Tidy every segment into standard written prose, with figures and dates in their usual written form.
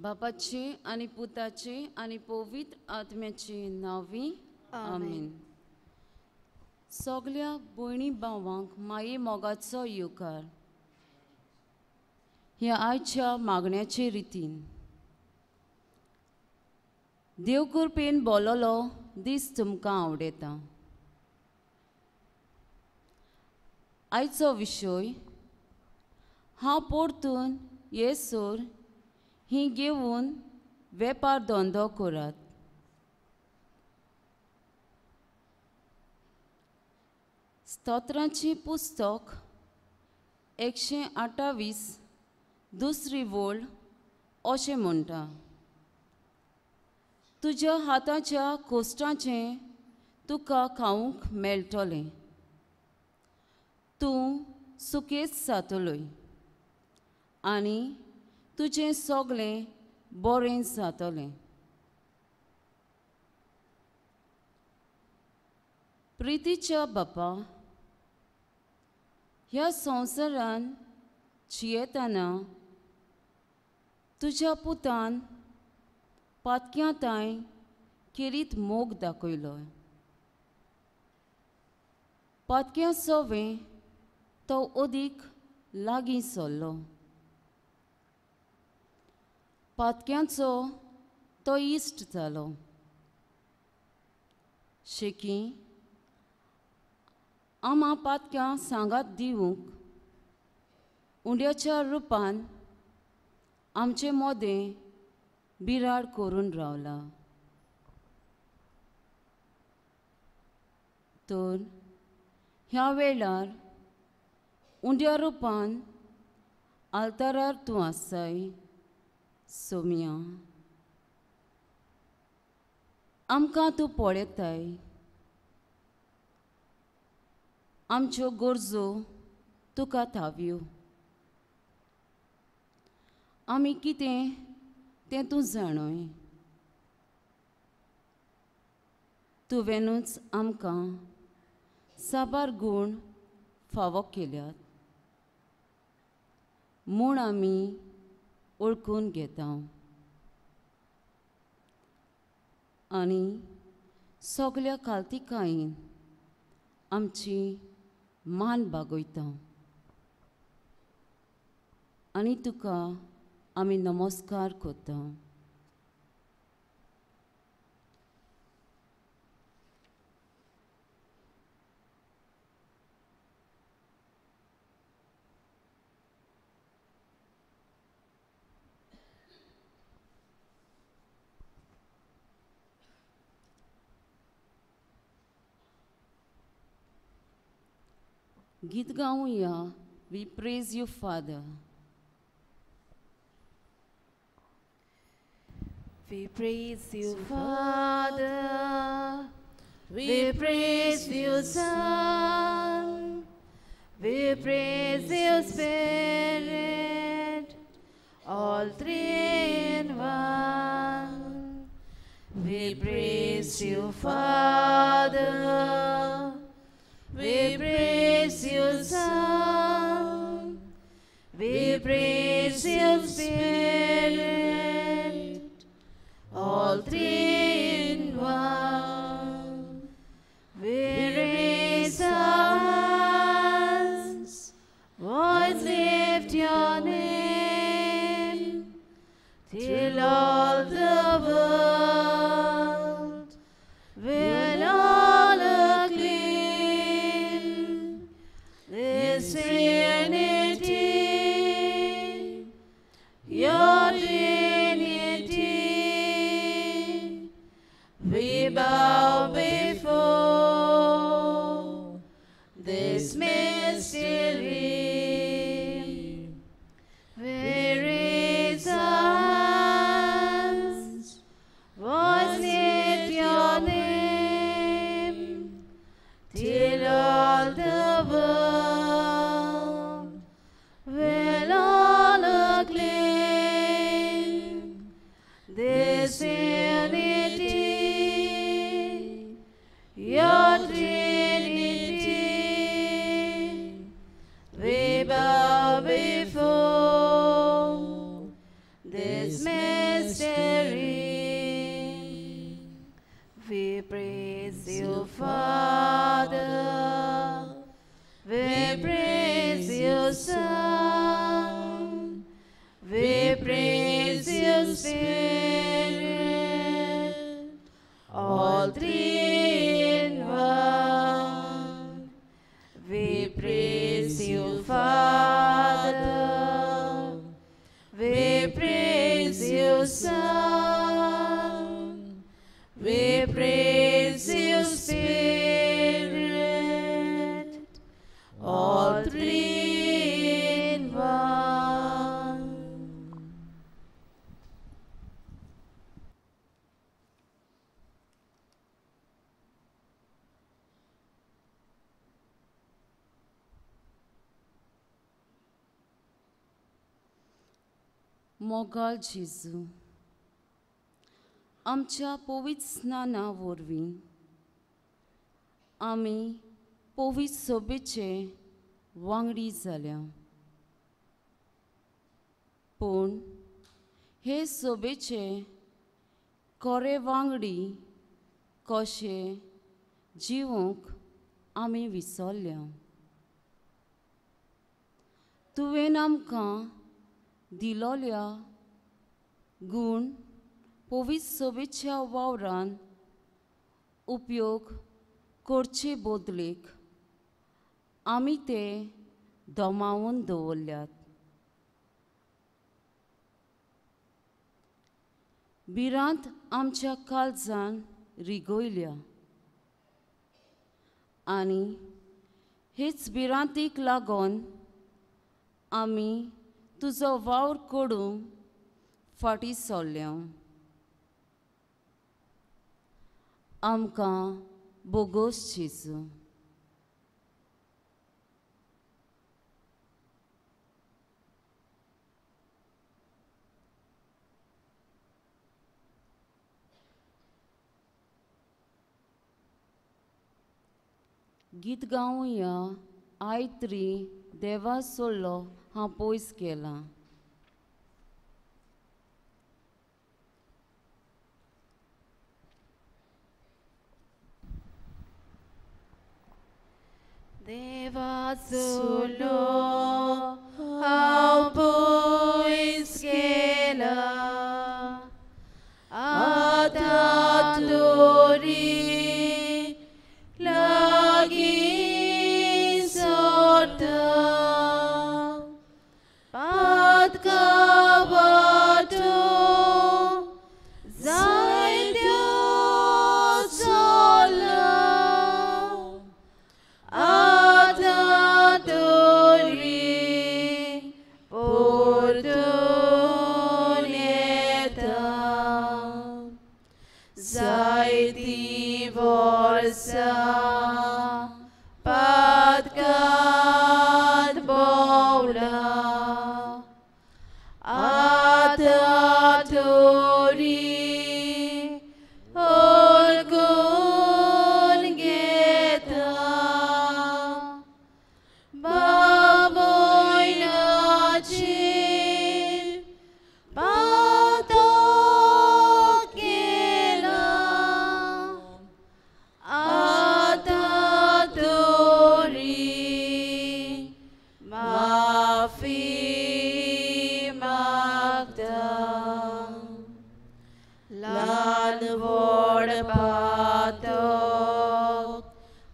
बापाचे आणि पुताचे आणि पवित्र आत्म्याचे नावी आमीन. सगळ्या भयणी भावांक माये मोगाचो येवकार. ह्या आयच्या मागण्याचे रितीन देव कृपेन बोललो दीस तुमकां आवडेता. आयचो विशय हांव परतून येसोर ही घेवन वेपार धंदो करात. स्तोत्रांची पुस्तक 128 दुसरी वळ अशें म्हणटा. तुज्या हाताच्या कोश्टाचें तुका खावंक मेळटलें. तूं सुकेच जातलोय आनी तुजें सगळें बरें जातलें. प्रितीच्या बापा, ह्या संवसारान जियेतना तुज्या पुतान पातक्यांताय केरीत मोग दाखयलो. पातक्यां सवें तो अदीक लागीं सरलो. पातक्यांचो तो इश्ट जालो. शेकी आमां पातक्यां सांगात दिवंक उंड्याच्या रुपान आमचे मोदें बिराड करून रावला. तर ह्या वेळार उंड्या रुपान आल्तारार तूं आसाय सोम्या. आमकां तूं पळयताय. आमच्यो गरजो तुका थाव्यो. आमी कितें तें तूं जाणय. तुवेंनूच आमकां साबार गूण फावो केल्यात म्हूण आमी ओळखून घेता आनी सगळ्या काल्तिकायेन आमची मान बागयता आनी तुका आमी नमस्कार करता. गीत गावुया. We praise you, Father. We praise you, Father. We praise you, Son. We praise you, Spirit. All three in one. We praise you, Father. We praise you, Son. We praise you, Spirit. All three in one. We raise our hands, voice lift your name, till all the world will all acclaim this unity, your dignity. We bow before this mystery. We raise our hands, voice lift your name, till all the world will all acclaim this unity, your Trinity. We bow before this mystery. Father. We praise you, Son. We praise you, Spirit. All three in one. We praise you, Father. We praise you, Son. We praise you, Spirit. All three in one. मोगाळ जेजू, आमच्या पवित्र स्नाना वरवीं आमी पवित्र सभेचे वांगडी जाल्या, पूण हे सभेचे खरे वांगडी कशे जिवूंक आमी विसरल्या. तुवें आमकां दिलोल्या गूण पवित्र सभेच्या वावरान उपयोग करचे बदलेक आमी ते दोमावून दवरल्यात. भिरांत आमच्या काळजान रिगोयल्या आनी हेच भिरांतीक लागून आमी तुजो वावर करूंक फाटीं सरल्या. आमकां बोगोस जेजू. गीत गावया आयत्री देवा सोलो हांव पयस केला. Deva solo हांव पयस केला, आतां तोरी लागीं सोरता. पातका वाटो जायत्यो चोला, आतां तोरी परतून येता. जायतीं वर्सां पातकांत भोंवला, आतां तोरी ओळखून घेता. बाबोयनाचेर पातो केला, आतां तोरी माफी मागता. ल्हान व्हड पातक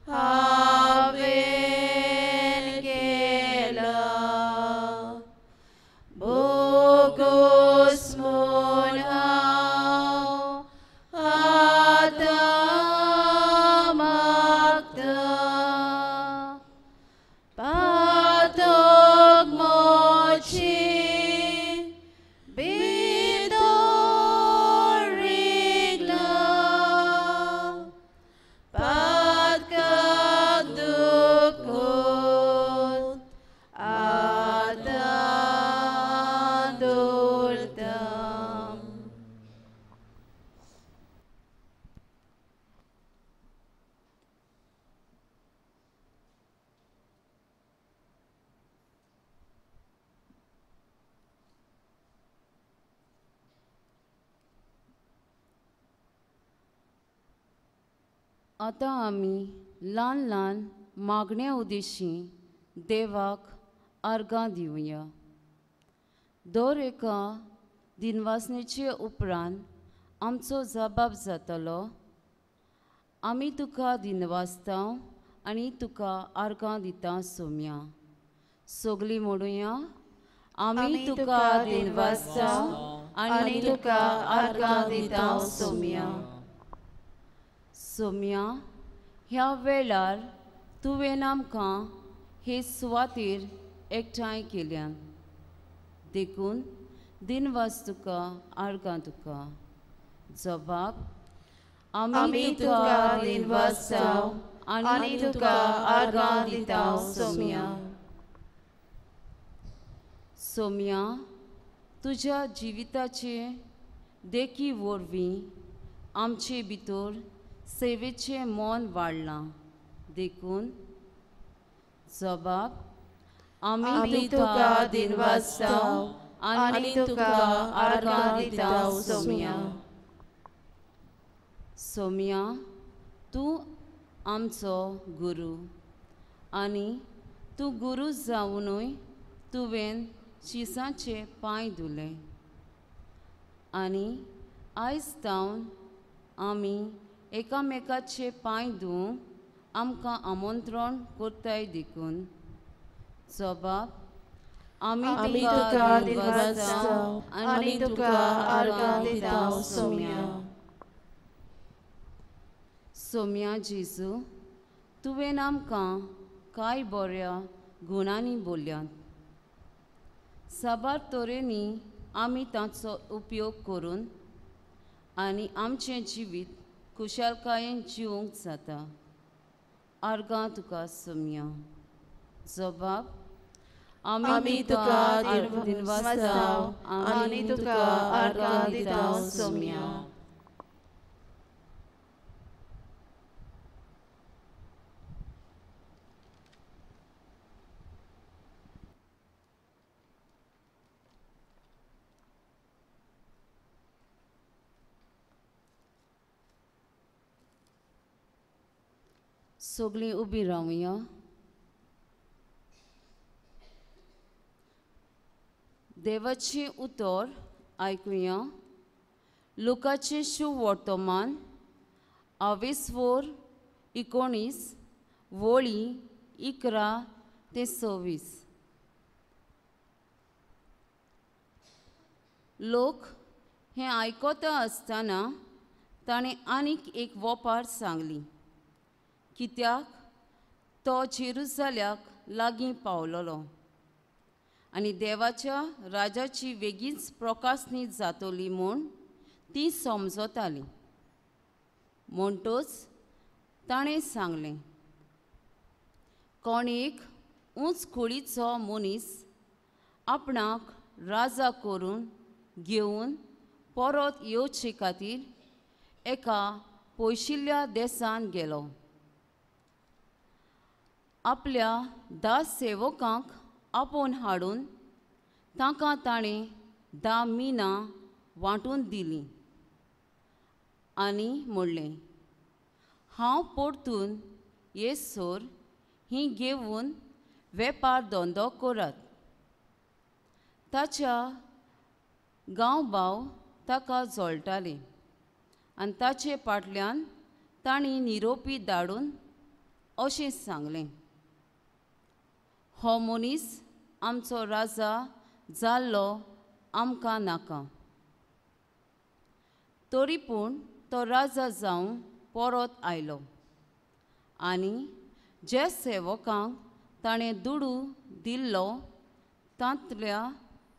हांवें केला, बोगोस म्हूण हांव आतां मागता. पातक आतां आमी ल्हान ल्हान मागण्या उद्देशी देवाक अर्गां दिवया. दर एका दिनवासनेचे उपरांत आमचो जबाब जातलो, आमी तुका दिनवासता आनी तुका अर्गां दिता सोम्या. सगळीं म्हणुया, आमी तुका दिनवासता आनी तुका अर्गां दिता सोम्या. सोम्या, ह्या वेळार तुवें आमकां हे सुवातेर एकठांय केल्यान देखून दिनवास तुका अर्गां तुका. जबाब, आमी तुका दिनवासता आनी तुका अर्गां दिता सोम्या. सोम्या, तुज्या जिविताचे देखी वरवीं आमचे भितर सेवेचें मोन वाडलां देखून. जबाब, आमी तुका दिनवासता आनी तुका अर्गां दिता सोम्या. सोम्या, तूं आमचो गुरू आनी तूं गुरू जावनूय तुवें शिसाचे पांय धुले आनी आयज तावन आमी एकामेकाचे पांय धुवंक आमकां आमंत्रण करताय देखून. जबाब, आमी तुका दिनवासता आनी तुका अर्गां दिता सोम्या. सोम्या जेजू, तुवें आमकां कांय बऱ्या गुणांनी बोल्ल्यात. साबार तरेनी आमी तांचो उपयोग करून आनी आमचें जिवीत खुशालकायेन जिवंक जाता. अर्गां तुका सोम्या. जबाब, आमी तुका दिनवासता आनी तुका अर्गां दिता सोम्या. सगळीं उबीं रावया. देवाचें उतर आयकुया. लुकाचें शुभ वर्तमान 22:19 वळी 11 ते 26. लोक हें आयकता आसतना ताणें आनीक एक वोपार सांगली, कित्याक तो जेरुसल्याक लागीं पावलोलो आनी देवाच्या राजाची बेगीनच प्रकाशनी जातली म्हूण ती समजताली. म्हणटच ताणें सांगलें, कोण एक उंच कुडीचो मनीस आपणाक राजा करून घेवन परत येवचे खातीर एका पयशिल्ल्या देशांत गेलो. आपल्या 10 सेवकांक आपोवन हाडून तांकां ताणें 10 मिनां वांटून दिलीं आनी म्हणलें, हांव परतून येसर हीं घेवन वेपार धंदो करात. ताच्या गांवभाव ताका जोळटाले आनी ताचे फाटल्यान तांणी निरोपी धाडून अशें सांगलें, हो मनीस आमचो राजा जाल्लो आमकां नाका. तरी पूण तो राजा जावन परत आयलो आनी जे सेवकांक ताणें दुडू दिल्लो तांतल्या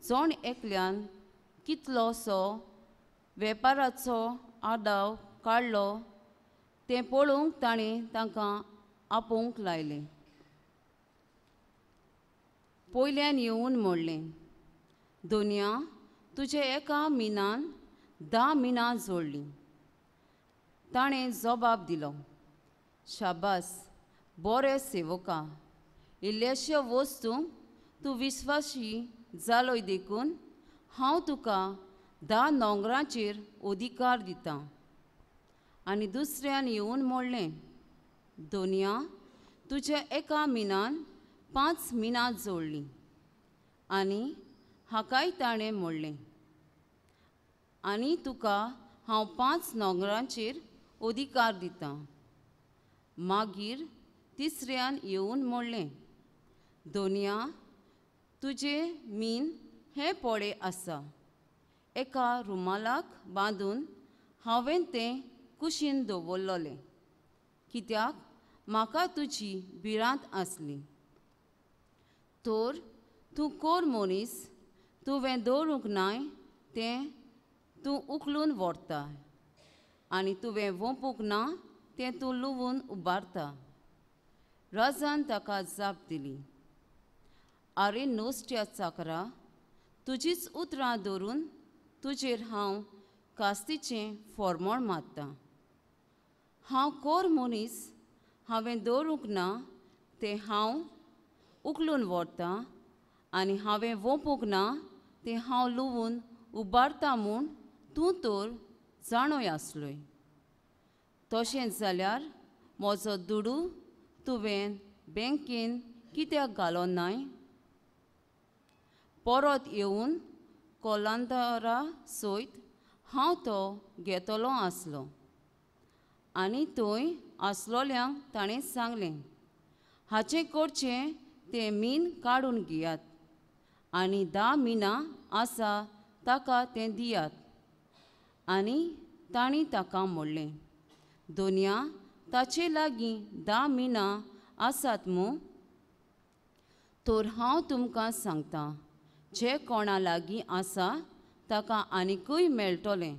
जण एकल्यान कितलोसो वेपाराचो आदाव काडलो तें पळोवंक ताणें तांकां आपोवंक लायलें. पयल्यान येवन म्हणलें, दोनया तुजे एका मिनान 10 मिनां जोडलीं. ताणें जबाब दिलो, शाबास बरे सेवका, इल्लेशे वस्तूंक तूं विस्वासी जालोय देखून हांव तुका 10 नोंगरांचेर अधिकार दितां. आनी दुसऱ्यान येवन म्हणलें, दोनया तुज्या एका मिनान 5 मिनां जोडलीं आनी हाकाय ताणें मोडलें आनी तुका हांव 5 नोंगरांचेर अधिकार दितां. मागीर तिसऱ्यान येवन मोडलें. दोनया तुजे मीन हे पोळे आसा. एका रुमालाक बांदून हांवें तें कुशीन दवरलोलें कित्याक म्हाका तुजी भिरांत आसली. तर तूं कोर मनीस तुवें दवरूंक नाय तें तूं उखलून व्हरता आनी तुवें वोंपूंक ना तें तूं लुवून उबारता. राजान ताका जाप दिली. आरे नोस्त्या चाकरा, तुजीच उतरां धरून तुजेर हांव कास्तीचें फोर्मोण मारतां. हांव कोर मनीस हांवें दवरूंक ना तें हांव उखलून व्हरतां आनी हांवें वोंपूंक ना तें हांव लुवून उबारतां म्हूण तूं तर जाणोय आसलोय. तशें जाल्यार म्हजो दुडू तुवें बँकेन कित्याक घालो नाय? परत येवन कोलांदरा सयत हांव तो घेतलो आसलो. आनी थंय आसलोल्यांक ताणें सांगलें, हाचें करचें तें मीन काडून घेयात आनी 10 मिनां आसा ताका तें दियात. आनी तांणी ताका म्हणलें, दोनया ताचे लागीं 10 मिनां आसात मूं? तर हांव तुमकां सांगतां, जे कोणा लागीं आसा ताका आनिकूय मेळटलें,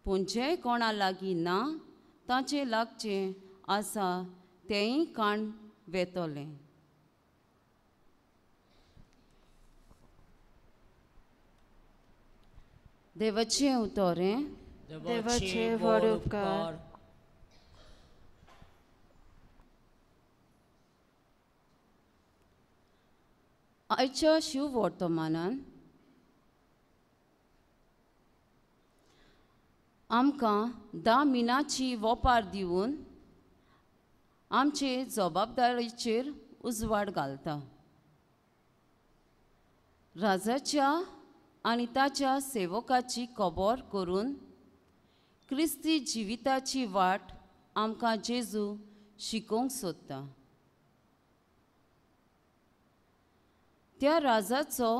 पूण जे कोणा लागीं ना ताचे लागचें आसा तेंय काण वेतोलें. देवाचें उतोरें. देवाचे व्हड उपकार. आयच्या शिव वर्तमानान आमकां 10 मिनांची वोपार दिवन आमचे जबाबदारेचेर उजवाड घालता. राजाच्या आनी ताच्या सेवकाची खबर करून क्रिस्ती जिविताची वाट आमकां जेजू शिकोवंक सोदता. त्या राजाचो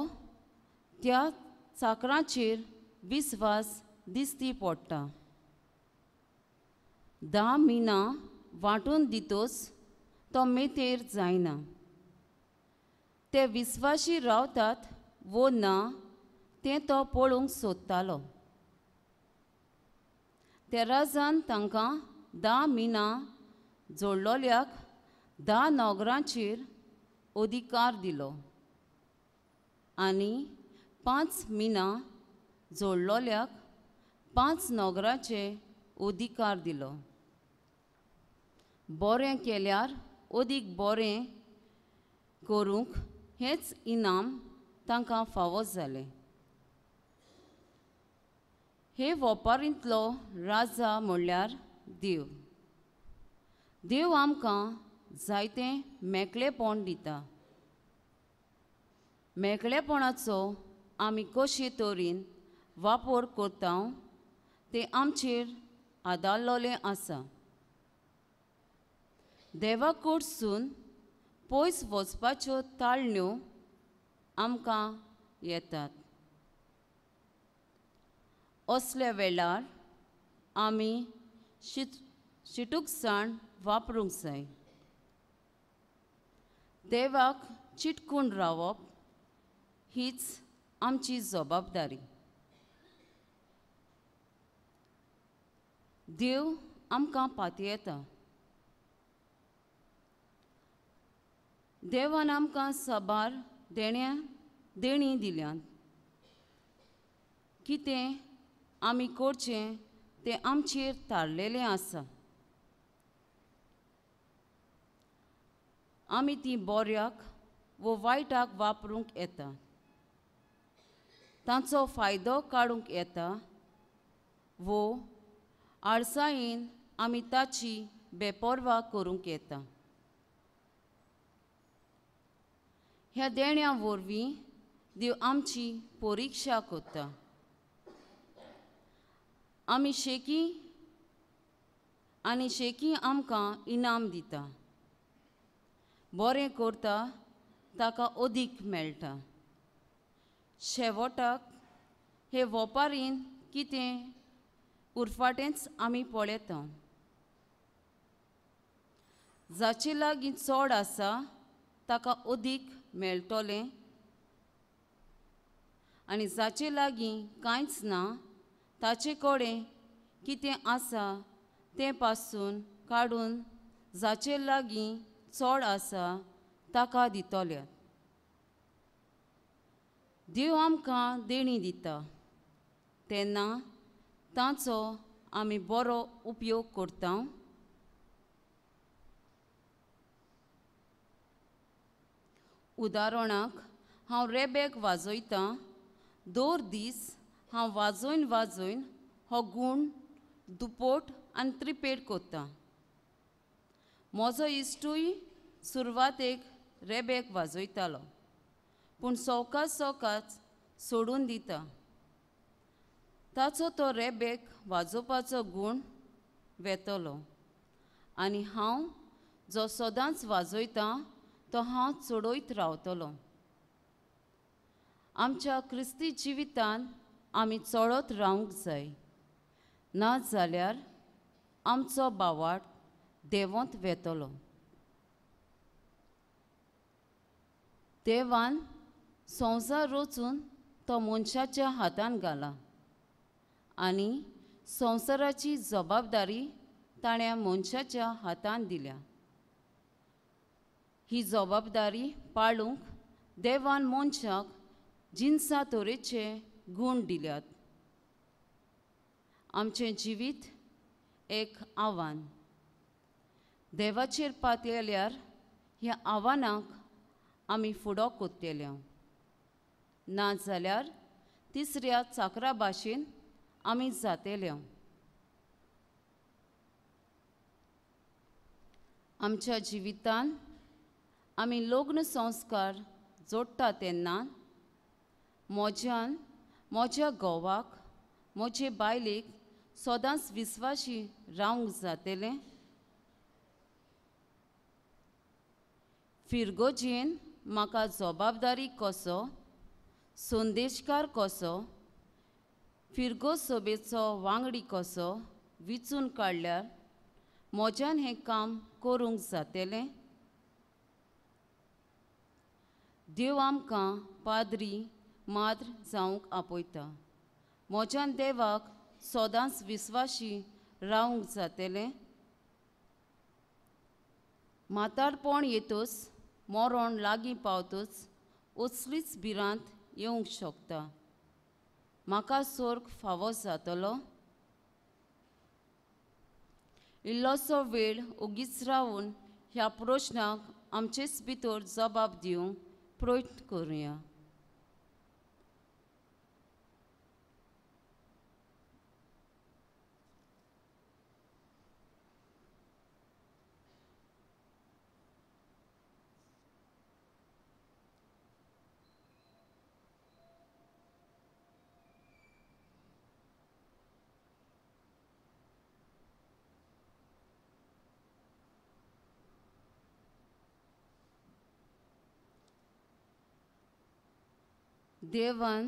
त्या चाकरांचेर विस्वास दिसती पडटा. 10 मिनां वांटून दितोच तो मेतेर जायना. ते विस्वाशी रावतात वो ना तें तो पळोवंक सोदतालो. त्या राजान तांकां 10 मिनां जोडलोल्याक 10 नोकरांचेर अधिकार दिलो आनी 5 मिनां जोडलोल्याक 5 नोकरांचे अधिकार दिलो. बरें केल्यार अदीक बरें करूंक हेंच इनाम तांकां फावो जालें. हे वेपारींतलो राजा म्हणल्यार देव. देव आमकां जायतें मेकळेपण दिता. मेकळेपणाचो आमी कशे तरेन वापर करता तें आमचेर आदारलोलें आसा. देवा कडसून पयस वचपाच्यो ताळण्यो आमकां येतात. असल्या वेळार आमी शिटूकसाण वापरूंक जाय. देवाक चिटकून रावप हीच आमची जबाबदारी. देव आमकां पातयेता. देवान आमकां साबार देणी दिल्यात. कितें आमी करचें तें आमचेर थारलेलें आसा. आमी ती बऱ्याक वो वायटाक वापरूंक येता. तांचो फायदो काडूंक येता वो आळसायेन आमी ताची बेपरवा करूंक येता. ह्या देण्या वरवीं देव आमची परिक्षा करता. आमी शेकी आनी शेकी आमकां इनाम दिता. बरें करता ताका अदीक मेळटा. शेवटाक हे वेपारीन कितें उरफाटेंच आमी पळयता. जाचे लागीं चड आसा ताका अदीक मेळटलें आनी जाचे लागीं कांयच ना ताचे कडेन कितें आसा तें पासून काडून जाचे लागीं चड आसा ताका दितले. देव आमकां देणी दिता तेन्ना ताचो आमी बरो उपयोग करता. उदाहरणाक हांव रेबेक वाजयतां. दर दीस हांव वाजोवन वाजोवन हो गूण दुप्पट आनी त्रिपेट करता. म्हजो इश्टूय सुरवातेक रेबेक वाजयतालो पूण सवकास सवकास सोडून दिता. ताचो तो रेबेक वाजोवपाचो गूण वेतलो आनी हांव जो सदांच वाजयतां तो हांव चडयत रावतलो. आमच्या क्रिस्ती जिवितांत आमी चडत रावंक जाय ना जाल्यार आमचो बावाट देंवत वेतलो. देवान संवसार रचून तो मनशाच्या हातांत घाला आनी संवसाराची जबाबदारी ताणें मनशाच्या हातांत दिल्या. ही जबाबदारी पाळूंक देवान मनशाक जिन्सा तरेचे गूण दिल्यात. आमचें जिवीत एक आव्हान. देवाचेर पातयल्यार ह्या आव्हानाक आमी फुडो करतले ना जाल्यार तिसऱ्या चाकरा भाशेन आमी जातले. आमच्या जिवितांत आमी लग्न संस्कार जोडटा तेन्ना म्हज्यान म्हज्या घोवाक म्हजे बायलेक सदांच विस्वाशी रावंक जातलें. फिरगोजेन म्हाका जबाबदारी कसो संदेशकार कसो फिरगो सभेचो वांगडी कसो विचून काडल्यार म्हज्यान हें काम करूंक जातलें. देव आमकां पाद्री माद्र जावंक आपयता. म्हज्यान देवाक सदांच विस्वाशी रावंक जातलें. म्हातारपण येतच मरण लागीं पावतच असलीच भिरांत येवंक शकता. म्हाका स्वर्ग फावो जातलो. इल्लोसो वेळ ओगीच रावून ह्या प्रश्नाक आमचेच भितर जबाब दिवंक प्रयत्न करुया. देवान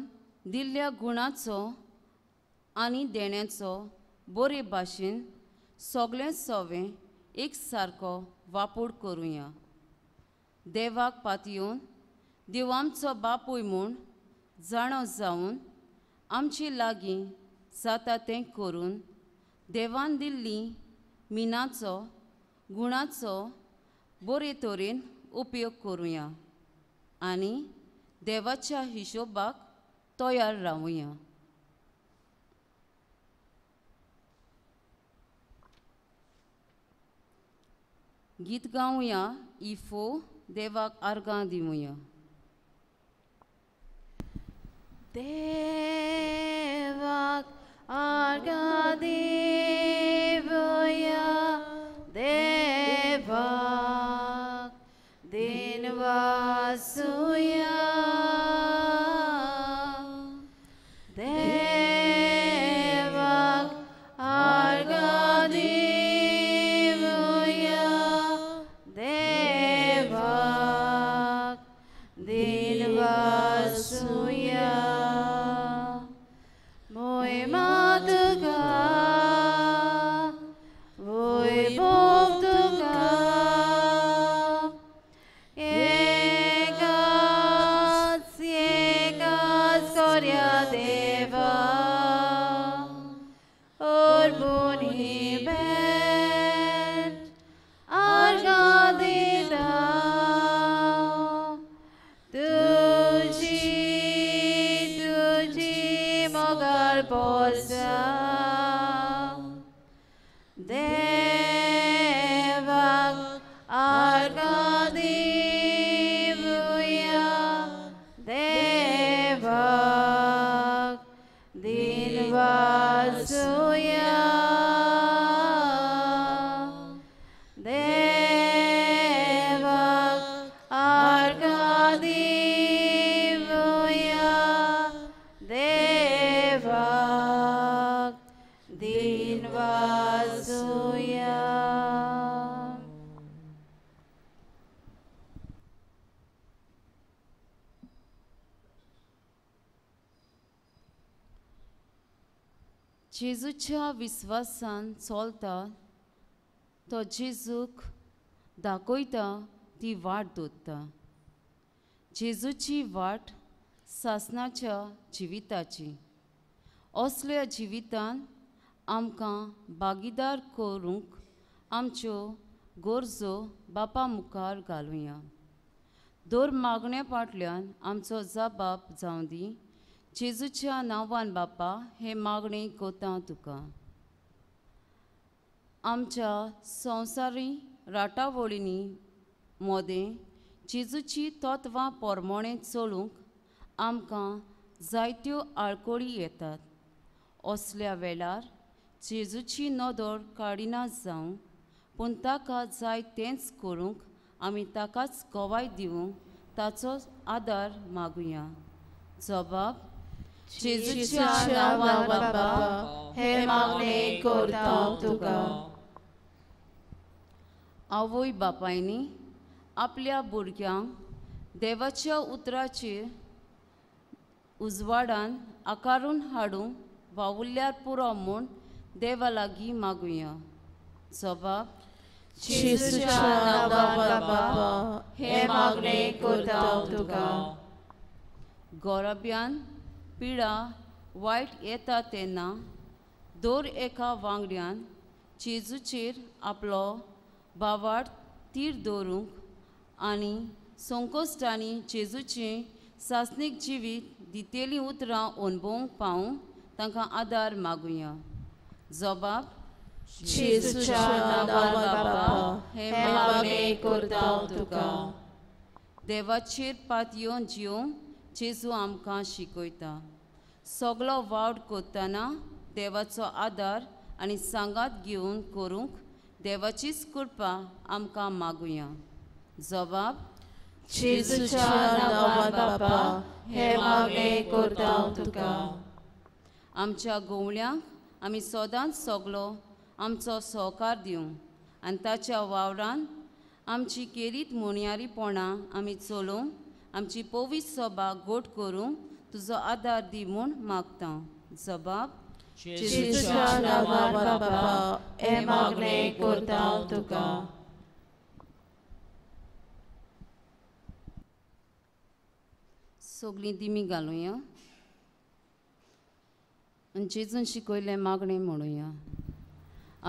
दिल्ल्या गुणाचो आनी देण्याचो बरे भाशेन सगळें सवें एक सारको वापर करुया. देवाक पातयेवन देव आमचो बापूय म्हूण जाणो जावन आमचे लागीं जाता तें करून देवान दिल्ली मिनाचो गुणाचो बरे तरेन उपयोग करुया आनी देवाच्या हिशोबाक तयार रावुया. गीत गावुया. इफो देवाक आर्गां दिवुया. देवाक आर्गां दिवुया. वर्सा देवाक अर्घ दिवया देवाक दिनवासुया देवाक अर्घ दिवया देवाक दिनवासुया जेजूच्या विश्वासान चलता तो जेजूक दाखयता ती वाट दोत्ता जेजूची वाट सासणाच्या जिविताची असल्या जिवितान आमकां भागीदार करूंक आमच्यो गरजो बापा मुखार घालुया दर मागण्या फाटल्यान आमचो जबाब जावं दी जेजूच्या नांवान बापा हे मागणे कोता तुका आमच्या संवसारी राटावळींनी मोदें जेजूची तत्वां पोरमोणें चलूंक आमकां जायत्यो आडखळी येतात असल्या वेळार जेजूची नदर काडिना जावं पूण ताका जाय तेंच करूंक आमी ताकाच गोवाय दिवंक ताचो आदार मागुया जबाब जेजूच्या नांवान बापा हे मागणे करता तुका आवय बापायनी आपल्या भुरग्यांक देवाच्या उतराचेर उजवाडान आकारून हाडूंक वावुरल्यार पुरो म्हूण देवा लागीं मागुया जबाब जेजूच्या नांवान बापा हे मागणे करता तुका गोरब्यान पिडा वायट येता तेन्ना दर एका वांगड्यान जेजूचेर आपलो बावाड तीर दवरूंक आनी संकोश्टांनी जेजूचें सासणीक जिवीत दितेलीं उतरां अणभवूंक पावूंक तांकां आदार मागुया जबाब जेजूच्या नांवान बापा हे मागणे करता तुका देवाचेर पातयेवन जिवंक जेजू आमकां शिकयता सगलो वावड करतना देवाचो आदार आनी सांगात घेवन करूंक देवाचीच कृपा आमकां मागुया जबाब जेजूच्या नांवान बापा हे मागणे करता तुका आमच्या गोवळ्यांक आमी सदांच सगलो आमचो सहकार दिवं आनी ताच्या वावरान आमची केरीत मोणयारीपणां आमी चलोवंक आमची पवित्र सभा गोट करूंक तुजो आदार दी म्हूण मागता जबाब जेजूच्या नांवान बापा हे मागणे करता तुका सगलीं दिमी घालुया आनी जेजून शिकयलें मागणें म्हणुया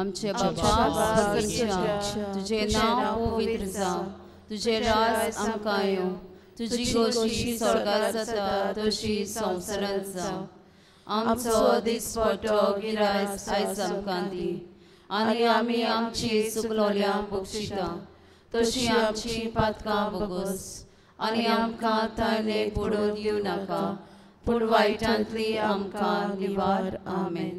आमचे बापा स्वर्गीच्या तुजें नांव पवित्र जावं तुजें राज आमकां येवं तुजी गोशी स्वर्गांत जाता तशी संवसारांत जावं आमचो दिसपट्टो गिरायस आयज आमकां दी आनी आमी आमची चुकलोल्यांक बक्षिता तशी आमची पातकां बोगोस आनी आमकां तायलेक पडून दिवं नाका पूण वायटांतली आमकां निवार आमेन